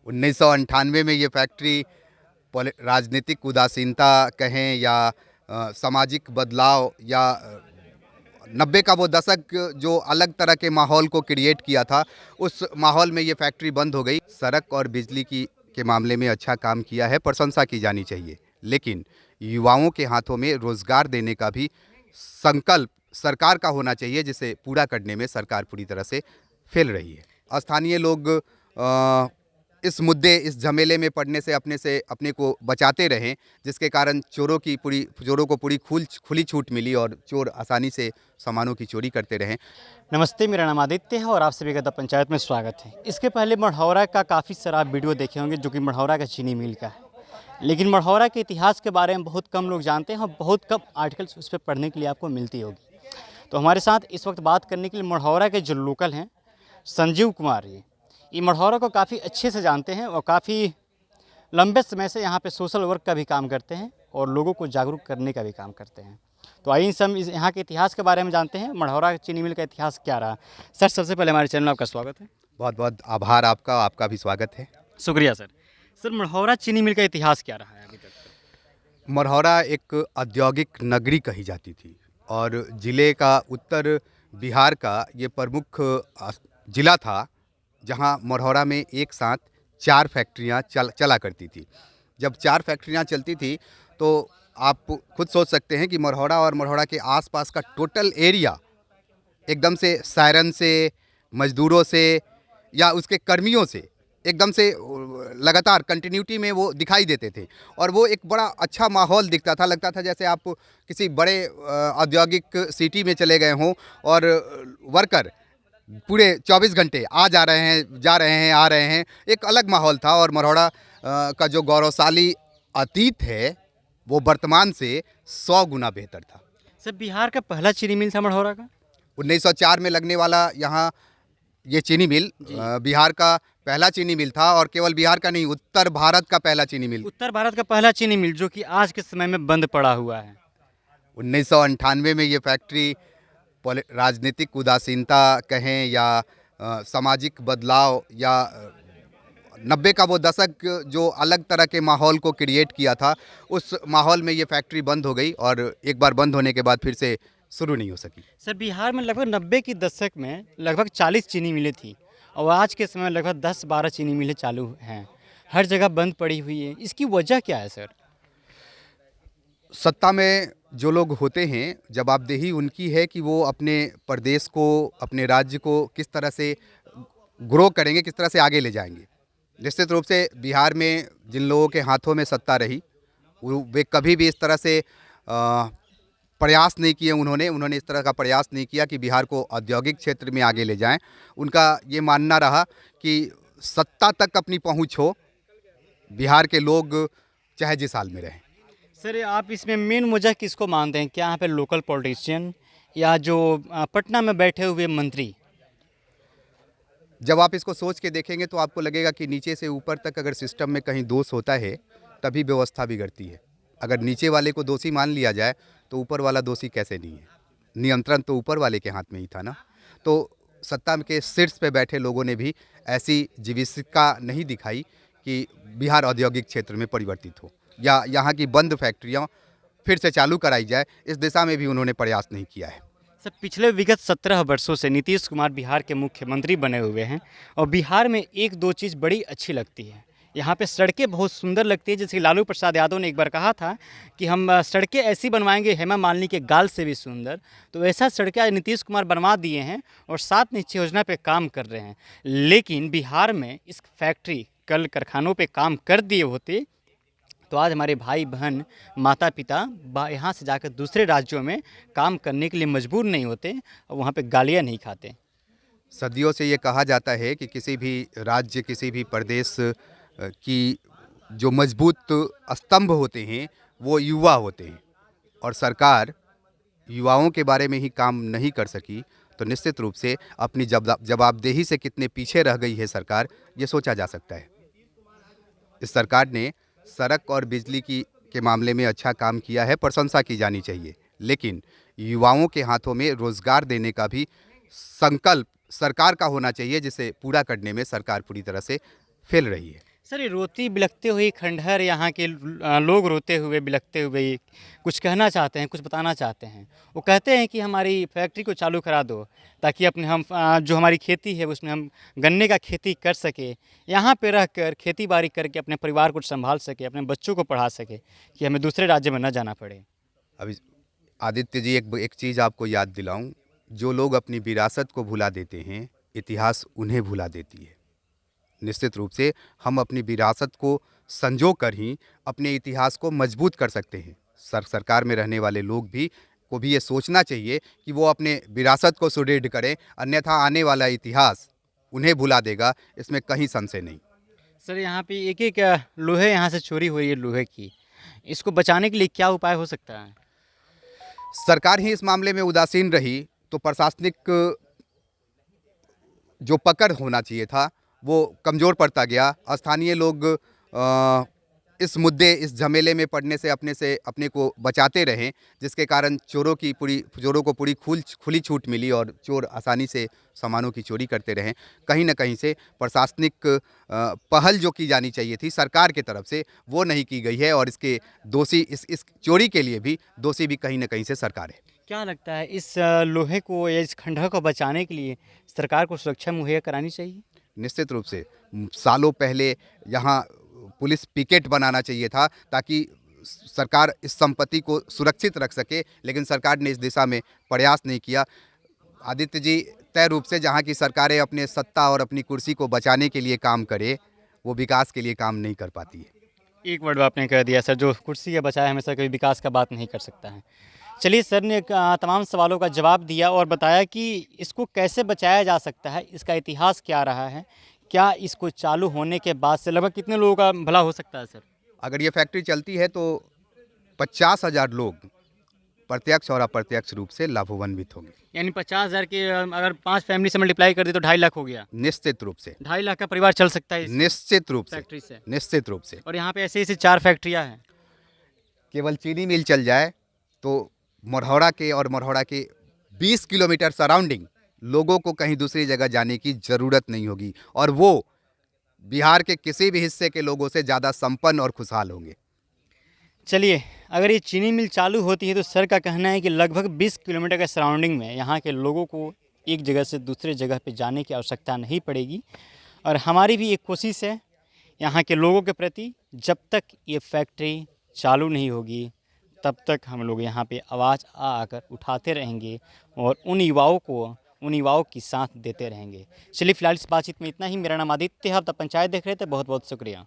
1998 में ये फैक्ट्री राजनीतिक उदासीनता कहें या सामाजिक बदलाव या 90 का वो दशक जो अलग तरह के माहौल को क्रिएट किया था, उस माहौल में ये फैक्ट्री बंद हो गई। सड़क और बिजली की के मामले में अच्छा काम किया है, प्रशंसा की जानी चाहिए। लेकिन युवाओं के हाथों में रोजगार देने का भी संकल्प सरकार का होना चाहिए, जिसे पूरा करने में सरकार पूरी तरह से फेल रही है। स्थानीय लोग इस मुद्दे, इस झमेले में पड़ने से अपने को बचाते रहें, जिसके कारण चोरों को पूरी खुली छूट मिली और चोर आसानी से सामानों की चोरी करते रहें। नमस्ते, मेरा नाम आदित्य है और आप सभी का द पंचायत में स्वागत है। इसके पहले मढ़ौरा का काफ़ी सारा आप वीडियो देखे होंगे जो कि मढ़ौरा का चीनी मिल का है, लेकिन मढ़ौरा के इतिहास के बारे में बहुत कम लोग जानते हैं और बहुत कम आर्टिकल्स उस पर पढ़ने के लिए आपको मिलती होगी। तो हमारे साथ इस वक्त बात करने के लिए मढ़ौरा के जो लोकल हैं संजीव कुमार, ये मढ़ौरा को काफ़ी अच्छे से जानते हैं और काफ़ी लंबे समय से यहाँ पे सोशल वर्क का भी काम करते हैं और लोगों को जागरूक करने का भी काम करते हैं। तो आइए हम यहाँ के इतिहास के बारे में जानते हैं, मढ़ौरा चीनी मिल का इतिहास क्या रहा। सर, सबसे पहले हमारे चैनल में आपका स्वागत है। बहुत बहुत आभार आपका भी स्वागत है। शुक्रिया सर। सर, मढ़ौरा चीनी मिल का इतिहास क्या रहा है अभी तक? मढ़ौरा एक औद्योगिक नगरी कही जाती थी और ज़िले का उत्तर बिहार का ये प्रमुख ज़िला था, जहां मढ़ौरा में एक साथ 4 फैक्ट्रियां चला करती थी। जब 4 फैक्ट्रियां चलती थी तो आप खुद सोच सकते हैं कि मढ़ौरा और मढ़ौरा के आसपास का टोटल एरिया एकदम से सायरन से, मजदूरों से या उसके कर्मियों से एकदम से लगातार कंटिन्यूटी में वो दिखाई देते थे और वो एक बड़ा अच्छा माहौल दिखता था। लगता था जैसे आप किसी बड़े औद्योगिक सिटी में चले गए हों और वर्कर पूरे 24 घंटे आ जा रहे हैं, जा रहे हैं, आ रहे हैं। एक अलग माहौल था और मढ़ौरा का जो गौरवशाली अतीत है वो वर्तमान से 100 गुना बेहतर था। सर, बिहार का पहला चीनी मिल था मढ़ौरा का? 1904 में लगने वाला यहाँ ये चीनी मिल बिहार का पहला चीनी मिल था और केवल बिहार का नहीं, उत्तर भारत का पहला चीनी मिल। उत्तर भारत का पहला चीनी मिल जो कि आज के समय में बंद पड़ा हुआ है। 1998 में ये फैक्ट्री राजनीतिक उदासीनता कहें या सामाजिक बदलाव या 90 का वो दशक जो अलग तरह के माहौल को क्रिएट किया था, उस माहौल में ये फैक्ट्री बंद हो गई और एक बार बंद होने के बाद फिर से शुरू नहीं हो सकी। सर, बिहार में लगभग 90 की दशक में लगभग 40 चीनी मिलें थी और आज के समय लगभग 10-12 चीनी मिलें चालू हैं। हर जगह बंद पड़ी हुई है, इसकी वजह क्या है सर? सत्ता में जो लोग होते हैं, जवाबदेही उनकी है कि वो अपने प्रदेश को, अपने राज्य को किस तरह से ग्रो करेंगे, किस तरह से आगे ले जाएंगे। निश्चित रूप से बिहार में जिन लोगों के हाथों में सत्ता रही, वे कभी भी इस तरह से प्रयास नहीं किए। उन्होंने इस तरह का प्रयास नहीं किया कि बिहार को औद्योगिक क्षेत्र में आगे ले जाएं। उनका ये मानना रहा कि सत्ता तक अपनी पहुंच हो, बिहार के लोग चाहे जिस हाल में रहें। सर, आप इसमें मेन वजह किसको मानते हैं? क्या यहाँ पे लोकल पॉलिटिशियन या जो पटना में बैठे हुए मंत्री? जब आप इसको सोच के देखेंगे तो आपको लगेगा कि नीचे से ऊपर तक अगर सिस्टम में कहीं दोष होता है तभी व्यवस्था बिगड़ती है। अगर नीचे वाले को दोषी मान लिया जाए तो ऊपर वाला दोषी कैसे नहीं है? नियंत्रण तो ऊपर वाले के हाथ में ही था ना। तो सत्ता के शीर्ष पे बैठे लोगों ने भी ऐसी विविधता नहीं दिखाई कि बिहार औद्योगिक क्षेत्र में परिवर्तित हो या यहाँ की बंद फैक्ट्रियाँ फिर से चालू कराई जाए, इस दिशा में भी उन्होंने प्रयास नहीं किया है। सर, पिछले विगत 17 वर्षों से नीतीश कुमार बिहार के मुख्यमंत्री बने हुए हैं और बिहार में एक दो चीज़ बड़ी अच्छी लगती है। यहाँ पे सड़कें बहुत सुंदर लगती है, जैसे लालू प्रसाद यादव ने एक बार कहा था कि हम सड़कें ऐसी बनवाएंगे हेमा मालिनी के गाल से भी सुंदर। तो ऐसा सड़कें नीतीश कुमार बनवा दिए हैं और 7 निश्चय योजना पे काम कर रहे हैं। लेकिन बिहार में इस फैक्ट्री कल कारखानों पे काम कर दिए होते तो आज हमारे भाई बहन, माता पिता यहाँ से जाकर दूसरे राज्यों में काम करने के लिए मजबूर नहीं होते और वहाँ पे गालियाँ नहीं खाते। सदियों से ये कहा जाता है कि किसी भी राज्य, किसी भी प्रदेश की जो मजबूत स्तंभ होते हैं वो युवा होते हैं और सरकार युवाओं के बारे में ही काम नहीं कर सकी तो निश्चित रूप से अपनी जवाबदेही से कितने पीछे रह गई है सरकार, ये सोचा जा सकता है। इस सरकार ने सड़क और बिजली के मामले में अच्छा काम किया है, प्रशंसा की जानी चाहिए। लेकिन युवाओं के हाथों में रोजगार देने का भी संकल्प सरकार का होना चाहिए, जिसे पूरा करने में सरकार पूरी तरह से फेल रही है। सर ये रोती बिलखते हुए खंडहर, यहाँ के लोग रोते हुए बिलखते हुए कुछ कहना चाहते हैं, कुछ बताना चाहते हैं। वो कहते हैं कि हमारी फैक्ट्री को चालू करा दो, ताकि अपने हम जो हमारी खेती है उसमें हम गन्ने का खेती कर सके, यहाँ पे रह कर खेती बाड़ी करके अपने परिवार को संभाल सके, अपने बच्चों को पढ़ा सके, कि हमें दूसरे राज्य में न जाना पड़े। अभी आदित्य जी, एक एक चीज़ आपको याद दिलाऊं, जो लोग अपनी विरासत को भुला देते हैं, इतिहास उन्हें भुला देती है। निश्चित रूप से हम अपनी विरासत को संजो कर ही अपने इतिहास को मजबूत कर सकते हैं। सरकार में रहने वाले लोग भी को भी ये सोचना चाहिए कि वो अपने विरासत को सुदृढ़ करें, अन्यथा आने वाला इतिहास उन्हें भुला देगा, इसमें कहीं संशय नहीं। सर यहाँ पे एक एक लोहे यहाँ से चोरी हो रही है लोहे की, इसको बचाने के लिए क्या उपाय हो सकता है? सरकार ही इस मामले में उदासीन रही तो प्रशासनिक जो पकड़ होना चाहिए था वो कमज़ोर पड़ता गया। स्थानीय लोग इस मुद्दे, इस झमेले में पड़ने से अपने को बचाते रहें, जिसके कारण चोरों को पूरी खुली छूट मिली और चोर आसानी से सामानों की चोरी करते रहें। कहीं न कहीं से प्रशासनिक पहल जो की जानी चाहिए थी सरकार की तरफ से, वो नहीं की गई है और इसके दोषी, इस चोरी के लिए भी दोषी भी कहीं न कहीं से सरकार है। क्या लगता है इस लोहे को या इस खंडहर को बचाने के लिए सरकार को सुरक्षा मुहैया करानी चाहिए? निश्चित रूप से सालों पहले यहाँ पुलिस पिकेट बनाना चाहिए था, ताकि सरकार इस संपत्ति को सुरक्षित रख सके, लेकिन सरकार ने इस दिशा में प्रयास नहीं किया। आदित्य जी, तय रूप से जहाँ की सरकारें अपने सत्ता और अपनी कुर्सी को बचाने के लिए काम करे, वो विकास के लिए काम नहीं कर पाती है। एक वर्ड आपने कह दिया सर, जो कुर्सी का बचाए हमेशा कभी विकास का बात नहीं कर सकता है। चलिए, सर ने तमाम सवालों का जवाब दिया और बताया कि इसको कैसे बचाया जा सकता है, इसका इतिहास क्या रहा है, क्या इसको चालू होने के बाद से लगभग कितने लोगों का भला हो सकता है सर? अगर ये फैक्ट्री चलती है तो 50,000 लोग प्रत्यक्ष और अप्रत्यक्ष रूप से लाभान्वित होंगे। यानी 50,000 के अगर 5 फैमिली से मल्टीप्लाई कर दे तो 2.5 लाख हो गया। निश्चित रूप से 2.5 लाख का परिवार चल सकता है इस निश्चित रूप से फैक्ट्री से। निश्चित रूप से और यहाँ पे ऐसे 4 फैक्ट्रियाँ हैं। केवल चीनी मिल चल जाए तो मढ़ौरा के 20 किलोमीटर सराउंडिंग लोगों को कहीं दूसरी जगह जाने की ज़रूरत नहीं होगी, और वो बिहार के किसी भी हिस्से के लोगों से ज़्यादा संपन्न और खुशहाल होंगे। चलिए, अगर ये चीनी मिल चालू होती है तो सर का कहना है कि लगभग 20 किलोमीटर के सराउंडिंग में यहाँ के लोगों को एक जगह से दूसरे जगह पे जाने की आवश्यकता नहीं पड़ेगी। और हमारी भी एक कोशिश है यहाँ के लोगों के प्रति, जब तक ये फैक्ट्री चालू नहीं होगी तब तक हम लोग यहाँ पे आवाज़ आकर उठाते रहेंगे और उन युवाओं की साथ देते रहेंगे। चलिए, फिलहाल इस बातचीत में इतना ही। मेरा नाम आदित्य है, आप द पंचायत देख रहे थे। बहुत बहुत शुक्रिया।